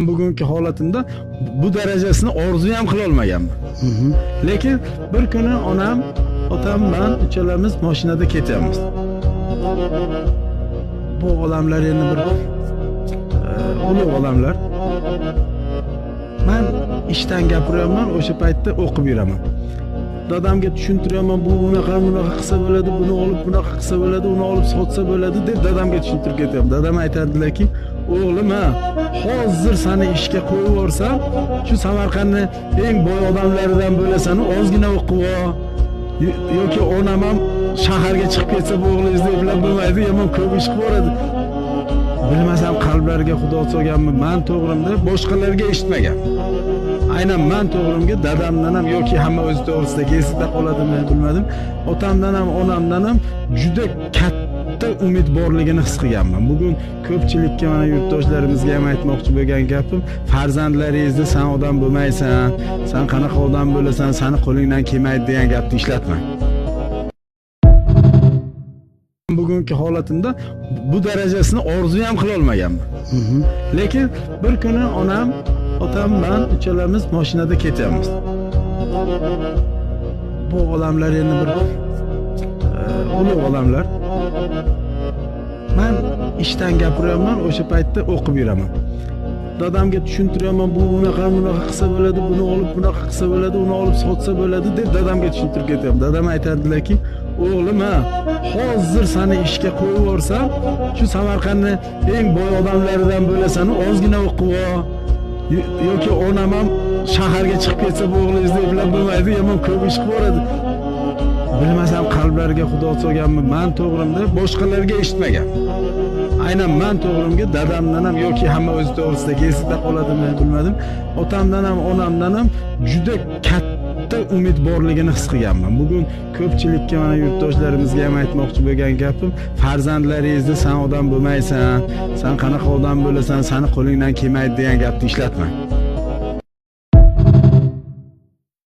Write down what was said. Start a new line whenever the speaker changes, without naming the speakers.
Bugungi holatimda bu darajasini orzu ham qila olmaganman. Lekin bir kuni onam, otam, men uchalamiz mashinada ketyapmiz. Bu olamlar endi bir ulug' olamlar. Men ishdan gapiryapman, o'sha paytda o'qib yuraman. Dadamga tushuntiryapman, bu bunaqa qilsa bo'ladi, buni olib bunaqa qilsa bo'ladi, uni olib sotsa bo'ladi deb dadamga tushuntirib ketyapman. Dadam aytadilar-ki, o'g'lim, hozir seni ishga qo'yib yuborsam, shu Samarqandning eng boy odamlaridan bo'lasan, ozgina o'qib ol. Yoki onam ham shaharga chiqib ketsa bu o'g'lingizni bilan bo'lmaydi, yomon ko'p ish qilib boradi. Bilmasam qalblariga Xudo solganmi, men to'g'rimda boshqalarga eshitmagan. Aynan men to'g'rimga dadamdan ham yoki hamma o'z to'g'risida esida qoladimi bilmadim. Otamdan ham, onamdan ham juda katta umid borligini his qilganman. Bugun ko'pchilikka, mana yurtdoshlarimizga ham aytmoqchi bo'lgan gapim, farzandlaringizni sen odam bo'lmaysan, sen qanaqa odam bo'lasan, seni qo'lingdan kelmaydi degan gapni ishlatmang. Bugungi holatimda bu darajasini orzu ham qila olmaganman. Lekin bir kuni onam, otam, men uchalamiz mashinada ketyapmiz. Bu olamlar endi bir ulug' olamlar. Men ishdan gapiryapman, o'sha paytda o'qib yuraman. Dadamga tushuntiryapman, bu bunaqa qilsa bo'ladi, buni olib bunaqa qilsa bo'ladi, uni olib sotsa bo'ladi deb dadamga tushuntirib ketyapman. Dadam aytadilar-ki, o'g'lim, hozir seni ishga qo'yib yuborsam, shu Samarqandning eng boy odamlaridan bo'lasan, ozgina o'qib ol. Yoki onam ham shaharga chiqib ketsa bu o'g'lingizni bilan bo'lmaydi, yomon ko'p ish qilib boradi. Bilmasam qalblariga Xudo solganmi, men to'g'rimda boshqalarga eshitmagan. Aynan men to'g'rimga dadamdan ham yoki hamma o'z to'g'risida esida qoladimi bilmadim. Otamdan ham, onamdan ham juda katta umid borligini his qilganman. Bugun ko'pchilikka, mana yurtdoshlarimizga ham aytmoqchi bo'lgan gapim, farzandlaringizni sen odam bo'lmaysan, sen qanaqa odam bo'lasan, seni qo'lingdan kelmaydi degan gapni ishlatmang.